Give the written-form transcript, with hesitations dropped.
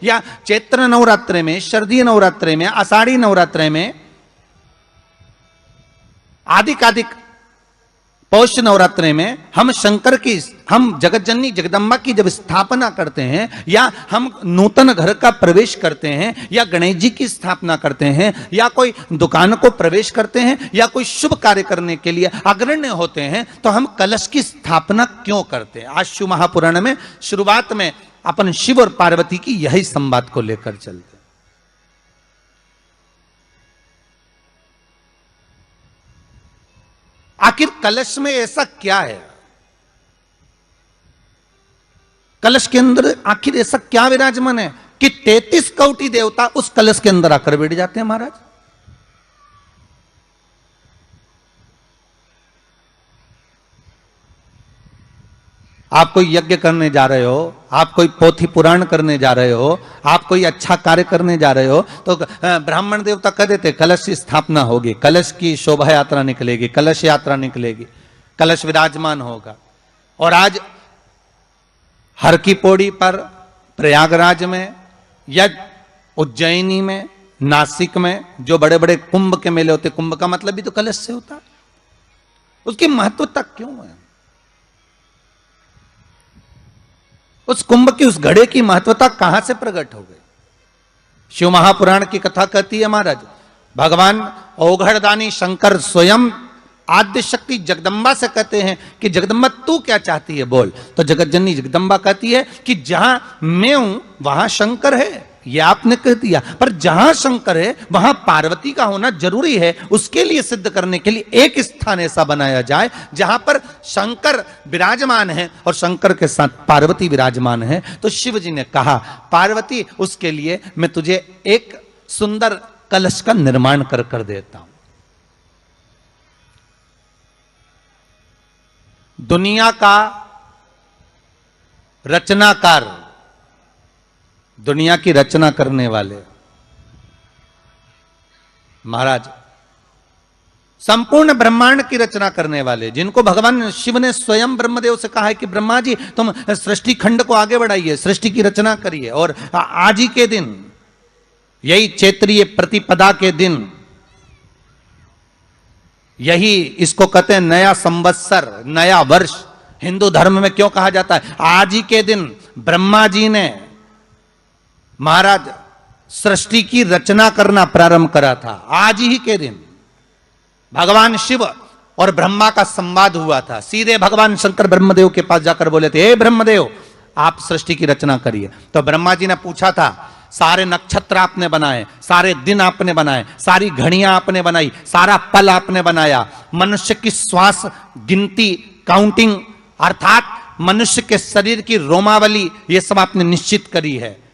या चैत्र नवरात्रे में, शरदीय नवरात्रे में, आषाढ़ी नवरात्रे में, आदिक पौष नवरात्रे में हम शंकर की, हम जगतजननी जगदम्बा की जब स्थापना करते हैं, या हम नूतन घर का प्रवेश करते हैं, या गणेश जी की स्थापना करते हैं, या कोई दुकान को प्रवेश करते हैं, या कोई शुभ कार्य करने के लिए अग्रण्य होते हैं, तो हम कलश की स्थापना क्यों करते हैं? आज शिव महापुराण में शुरुआत में अपन शिव और पार्वती की यही संवाद को लेकर चलते। आखिर कलश में ऐसा क्या है? कलश के अंदर आखिर ऐसा क्या विराजमान है कि 33 कोटि देवता उस कलश के अंदर आकर बैठ जाते हैं? महाराज, आप कोई यज्ञ करने जा रहे हो, आप कोई पोथी पुराण करने जा रहे हो, आप कोई अच्छा कार्य करने जा रहे हो, तो ब्राह्मण देवता कह देते कलश की स्थापना होगी, कलश की शोभा यात्रा निकलेगी, कलश यात्रा निकलेगी, कलश विराजमान होगा। और आज हर की पौड़ी पर, प्रयागराज में, या उज्जैनी में, नासिक में जो बड़े बड़े कुंभ के मेले होते, कुंभ का मतलब भी तो कलश से होता, उसकी महत्वता क्यों है? उस कुंभ की, उस घड़े की महत्वता कहां से प्रकट हो गई? शिव महापुराण की कथा कहती है महाराज, भगवान ओघड़दानी शंकर स्वयं आद्य शक्ति जगदम्बा से कहते हैं कि जगदम्बा तू क्या चाहती है बोल। तो जगतजननी जगदम्बा कहती है कि जहां मैं हूं वहां शंकर है, ये आपने कह दिया, पर जहां शंकर है वहां पार्वती का होना जरूरी है। उसके लिए सिद्ध करने के लिए एक स्थान ऐसा बनाया जाए जहां पर शंकर विराजमान है और शंकर के साथ पार्वती विराजमान है। तो शिव जी ने कहा, पार्वती उसके लिए मैं तुझे एक सुंदर कलश का निर्माण कर देता हूं। दुनिया का रचनाकार, दुनिया की रचना करने वाले महाराज, संपूर्ण ब्रह्मांड की रचना करने वाले, जिनको भगवान शिव ने स्वयं ब्रह्मदेव से कहा है कि ब्रह्मा जी तुम सृष्टि खंड को आगे बढ़ाइए, सृष्टि की रचना करिए। और आज ही के दिन, यही चैत्रीय प्रतिपदा के दिन, यही इसको कहते हैं नया संवत्सर, नया वर्ष। हिंदू धर्म में क्यों कहा जाता है? आज ही के दिन ब्रह्मा जी ने महाराज सृष्टि की रचना करना प्रारंभ करा था। आज ही के दिन भगवान शिव और ब्रह्मा का संवाद हुआ था। सीधे भगवान शंकर ब्रह्मदेव के पास जाकर बोले थे, हे ब्रह्मदेव आप सृष्टि की रचना करिए। तो ब्रह्मा जी ने पूछा था, सारे नक्षत्र आपने बनाए, सारे दिन आपने बनाए, सारी घड़ियां आपने बनाई, सारा पल आपने बनाया, मनुष्य की श्वास गिनती, काउंटिंग, अर्थात मनुष्य के शरीर की रोमावली, ये सब आपने निश्चित करी है।